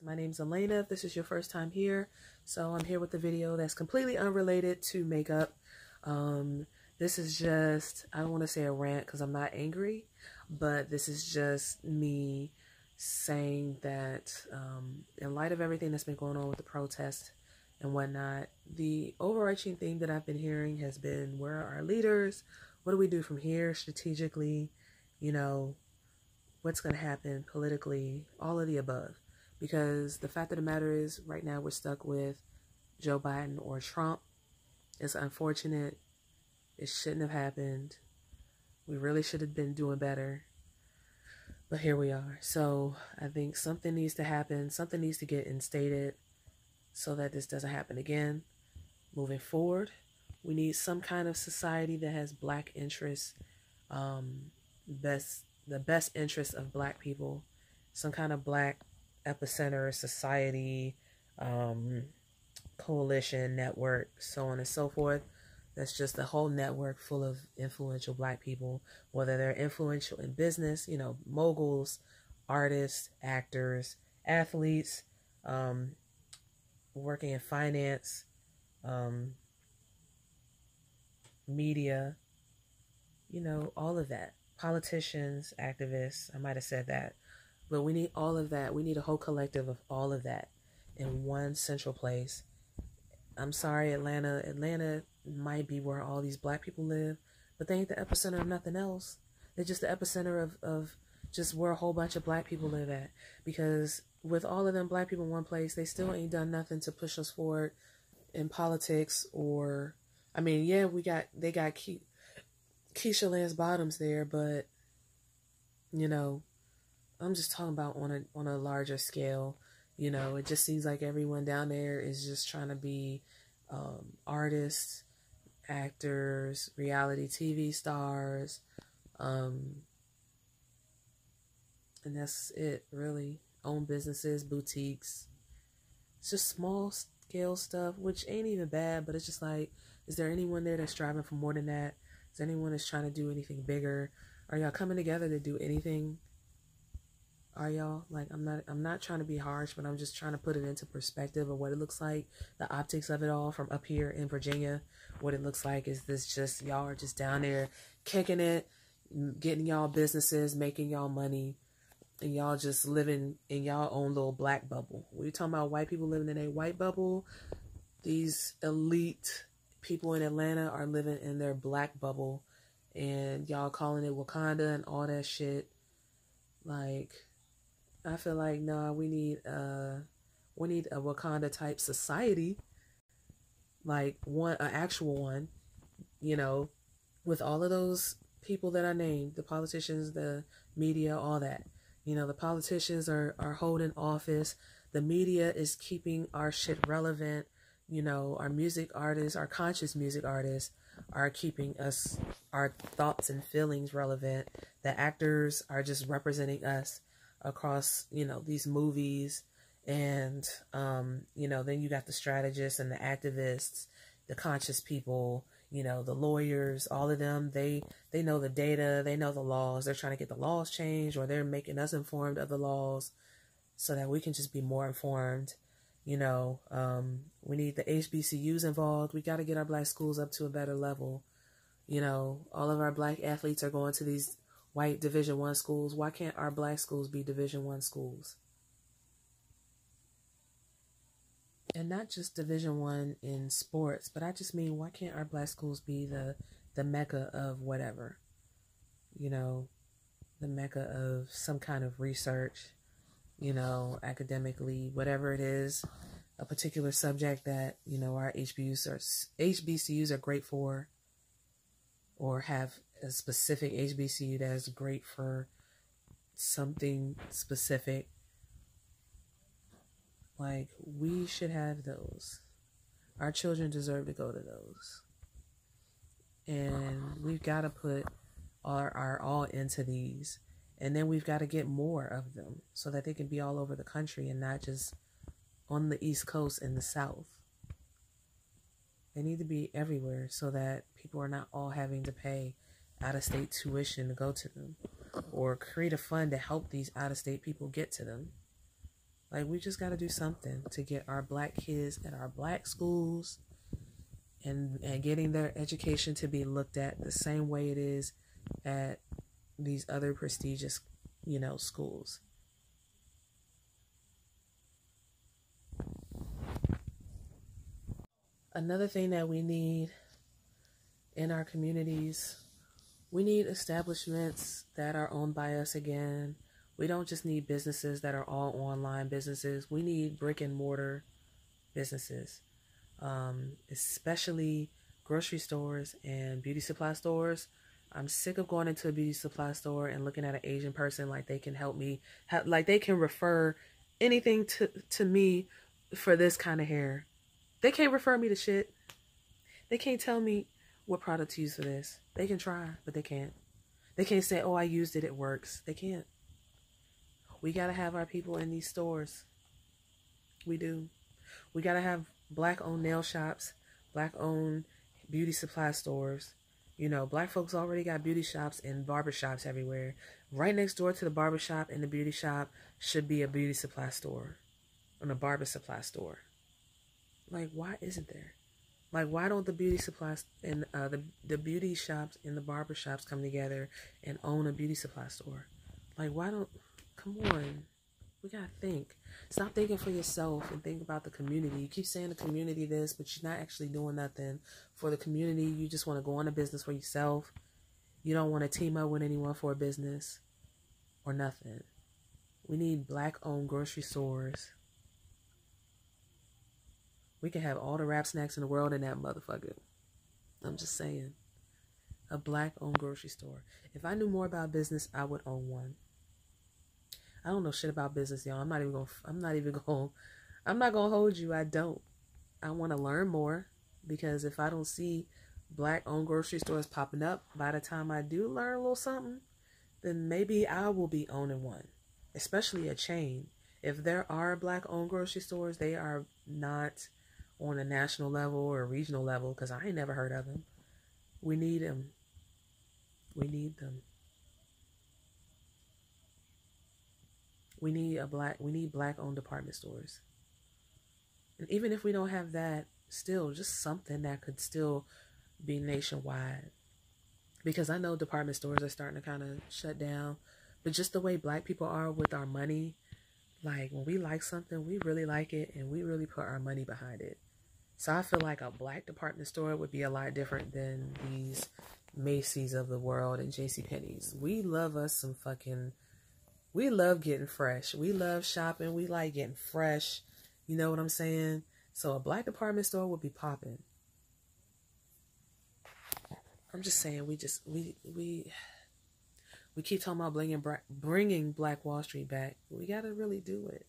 My name's Elena. If this is your first time here, so I'm here with a video that's completely unrelated to makeup. This is just, I don't want to say a rant because I'm not angry, but this is just me saying that in light of everything that's been going on with the protests and whatnot, the overarching theme that I've been hearing has been, where are our leaders? What do we do from here strategically? You know, what's going to happen politically, all of the above. Because the fact of the matter is, right now we're stuck with Joe Biden or Trump. It's unfortunate. It shouldn't have happened. We really should have been doing better. But here we are. So I think something needs to happen. Something needs to get instated so that this doesn't happen again. Moving forward, we need some kind of society that has Black interests, the best interests of Black people, some kind of Black epicenter society, coalition, network, so on and so forth. That's just a whole network full of influential Black people, whether they're influential in business, you know, moguls, artists, actors, athletes, working in finance, media, you know, all of that. Politicians, activists, I might have said that. But we need all of that. We need a whole collective of all of that in one central place. I'm sorry, Atlanta. Atlanta might be where all these Black people live, but they ain't the epicenter of nothing else. They're just the epicenter of just where a whole bunch of Black people live at. Because with all of them Black people in one place, they still ain't done nothing to push us forward in politics or, I mean, yeah, they got Keisha Lance Bottoms there, but, you know, I'm just talking about on a larger scale. You know, it just seems like everyone down there is just trying to be artists, actors, reality TV stars, and that's it, really. Own businesses, boutiques. It's just small scale stuff, which ain't even bad, but it's just like, is there anyone there that's striving for more than that? Is there anyone that's trying to do anything bigger? Are y'all coming together to do anything? Are y'all? Like, I'm not trying to be harsh, but I'm just trying to put it into perspective of what it looks like, the optics of it all from up here in Virginia. What it looks like is this just, y'all are just down there kicking it, getting y'all businesses, making y'all money, and y'all just living in y'all own little Black bubble. We're talking about white people living in a white bubble. These elite people in Atlanta are living in their Black bubble, and y'all calling it Wakanda and all that shit. Like, I feel like, nah, we need a Wakanda type society, like an actual one, you know, with all of those people that I named, the politicians, the media, all that. You know, the politicians are holding office. The media is keeping our shit relevant. You know, our music artists, our conscious music artists are keeping us, our thoughts and feelings relevant. The actors are just representing us across, you know, these movies. And, you know, then you got the strategists and the activists, the conscious people, you know, the lawyers, all of them, they know the data, they know the laws. They're trying to get the laws changed, or they're making us informed of the laws so that we can just be more informed. You know, we need the HBCUs involved. We got to get our Black schools up to a better level. You know, all of our Black athletes are going to these white Division I schools. Why can't our Black schools be Division I schools? And not just Division I in sports, but I just mean, why can't our Black schools be the mecca of whatever? You know, the mecca of some kind of research, you know, academically, whatever it is, a particular subject that, you know, our HBCUs are great for, or have a specific HBCU that is great for something specific. Like, we should have those. Our children deserve to go to those. And we've got to put our all into these. And then we've got to get more of them so that they can be all over the country and not just on the East Coast and the South. They need to be everywhere so that people are not all having to pay out-of-state tuition to go to them, or create a fund to help these out-of-state people get to them. Like, we just got to do something to get our black kids at our black schools and getting their education to be looked at the same way it is at these other prestigious, schools. Another thing that we need in our communities, we need establishments that are owned by us again. We don't just need businesses that are all online businesses. We need brick and mortar businesses, especially grocery stores and beauty supply stores. I'm sick of going into a beauty supply store and looking at an Asian person like they can help me, like they can refer anything to me for this kind of hair. They can't refer me to shit. They can't tell me what product to use for this. They can try, but they can't. They can't say, oh, I used it, it works. They can't. We got to have our people in these stores. We do. We got to have black-owned nail shops, black-owned beauty supply stores. Black folks already got beauty shops and barber shops everywhere. Right next door to the barber shop and the beauty shop should be a beauty supply store and a barber supply store. Like, why isn't there? Like, why don't the beauty supplies and the beauty shops and the barber shops come together and own a beauty supply store? Like, why don't, come on. We got to think. Stop thinking for yourself and think about the community. You keep saying the community this, but you're not actually doing nothing for the community. You just want to go on a business for yourself. You don't want to team up with anyone for a business or nothing. We need black-owned grocery stores. We can have all the rap snacks in the world in that motherfucker. I'm just saying. A black-owned grocery store. If I knew more about business, I would own one. I don't know shit about business, y'all. I'm not gonna hold you. I don't. I want to learn more, because if I don't see black-owned grocery stores popping up by the time I do learn a little something, then maybe I will be owning one, especially a chain. If there are black-owned grocery stores, they are not on a national level or a regional level, because I ain't never heard of them. We need them. We need them. We need black-owned department stores. And even if we don't have that, still just something that could still be nationwide. Because I know department stores are starting to kind of shut down, but just the way black people are with our money, like when we like something, we really like it and we really put our money behind it. So I feel like a black department store would be a lot different than these Macy's of the world and JCPenney's. We love getting fresh. We love shopping. We like getting fresh. You know what I'm saying? So a black department store would be popping. I'm just saying, we keep talking about bringing Black Wall Street back. We got to really do it.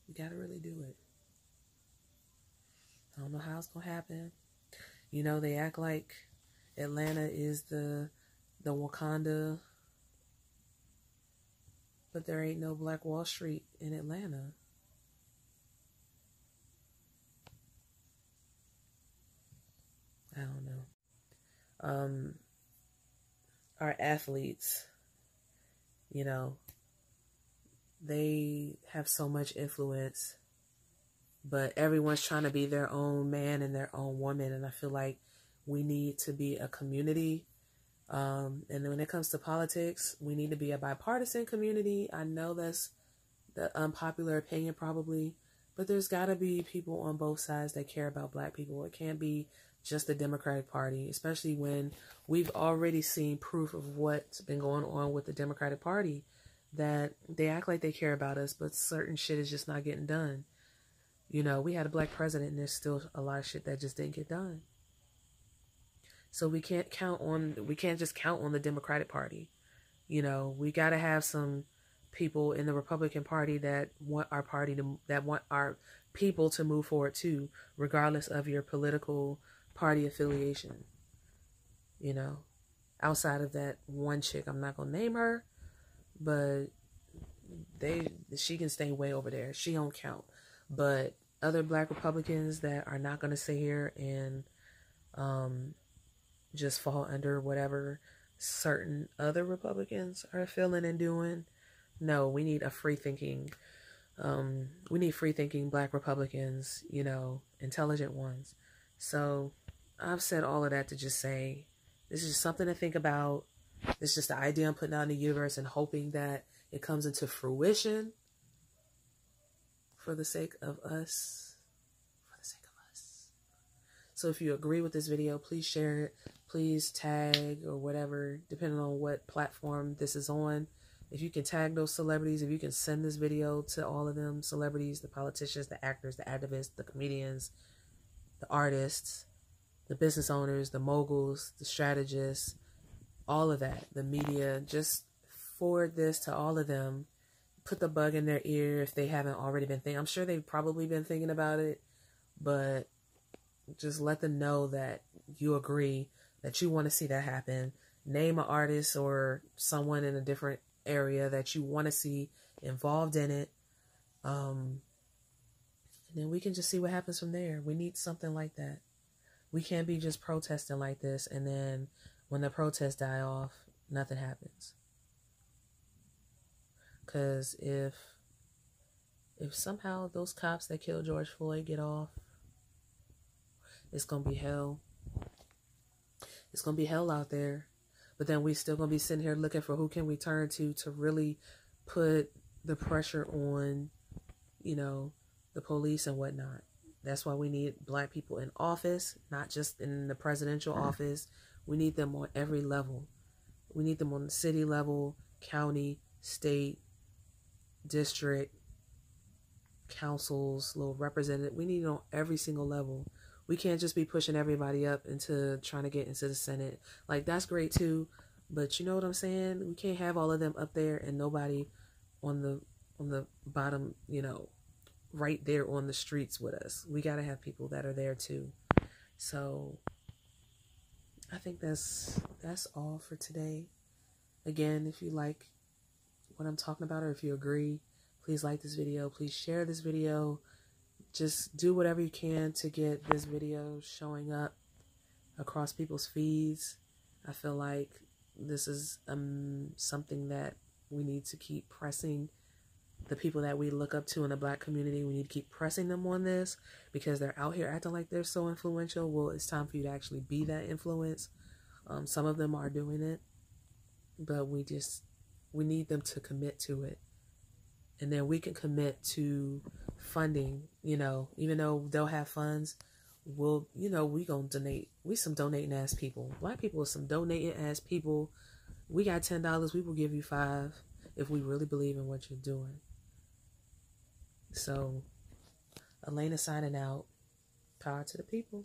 We got to really do it. I don't know how it's going to happen. They act like Atlanta is the Wakanda, but there ain't no Black Wall Street in Atlanta. I don't know. Our athletes, they have so much influence, but everyone's trying to be their own man and their own woman. And I feel like we need to be a community. And when it comes to politics, we need to be a bipartisan community. I know that's the unpopular opinion probably, but there's got to be people on both sides that care about black people. It can't be just the Democratic Party, especially when we've already seen proof of what's been going on with the Democratic Party, that they act like they care about us, but certain shit is just not getting done. We had a black president and there's still a lot of shit that just didn't get done. So we can't just count on the Democratic Party. We got to have some people in the Republican Party that want our people to move forward too, regardless of your political party affiliation. Outside of that one chick, I'm not gonna name her, but she can stay way over there. She don't count. But other black Republicans that are not gonna sit here and just fall under whatever certain other Republicans are feeling and doing. No, we need a free thinking We need free thinking Black Republicans, you know, intelligent ones. So I've said all of that to just say this is just something to think about. It's just the idea I'm putting out in the universe and hoping that it comes into fruition for the sake of us. For the sake of us. So if you agree with this video, please share it. Please tag or whatever, depending on what platform this is on. If you can tag those celebrities, if you can send this video to all of them, celebrities, the politicians, the actors, the activists, the comedians, the artists, the business owners, the moguls, the strategists, all of that, the media, just forward this to all of them. Put the bug in their ear if they haven't already been thinking. I'm sure they've probably been thinking about it, but just let them know that you agree, that you want to see that happen. Name an artist or someone in a different area that you want to see involved in it. And then we can just see what happens from there. We need something like that. We can't be just protesting like this and then when the protests die off, nothing happens. Because if somehow those cops that killed George Floyd get off, it's going to be hell. It's going to be hell out there. But then we still going to be sitting here looking for who can we turn to really put the pressure on, you know, the police and whatnot. That's why we need Black people in office, not just in the presidential office. We need them on every level. We need them on the city level, county, state, district, councils, little representative. We need it on every single level. We can't just be pushing everybody up into trying to get into the Senate. Like, that's great too, but you know what I'm saying? We can't have all of them up there and nobody on the bottom, you know, right there on the streets with us. We got to have people that are there too. So I think that's all for today. Again, if you like what I'm talking about or if you agree, please like this video. Please share this video. Just do whatever you can to get this video showing up across people's feeds. I feel like this is something that we need to keep pressing. The people that we look up to in the Black community, we need to keep pressing them on this because they're out here acting like they're so influential. Well, it's time for you to actually be that influence. Some of them are doing it, but we need them to commit to it. And then we can commit to funding, you know, even though they'll have funds, we'll, you know, we gonna donate. We some donating ass people. Black people are some donating ass people. We got $10, we will give you $5 if we really believe in what you're doing. So, Elena signing out. Power to the people.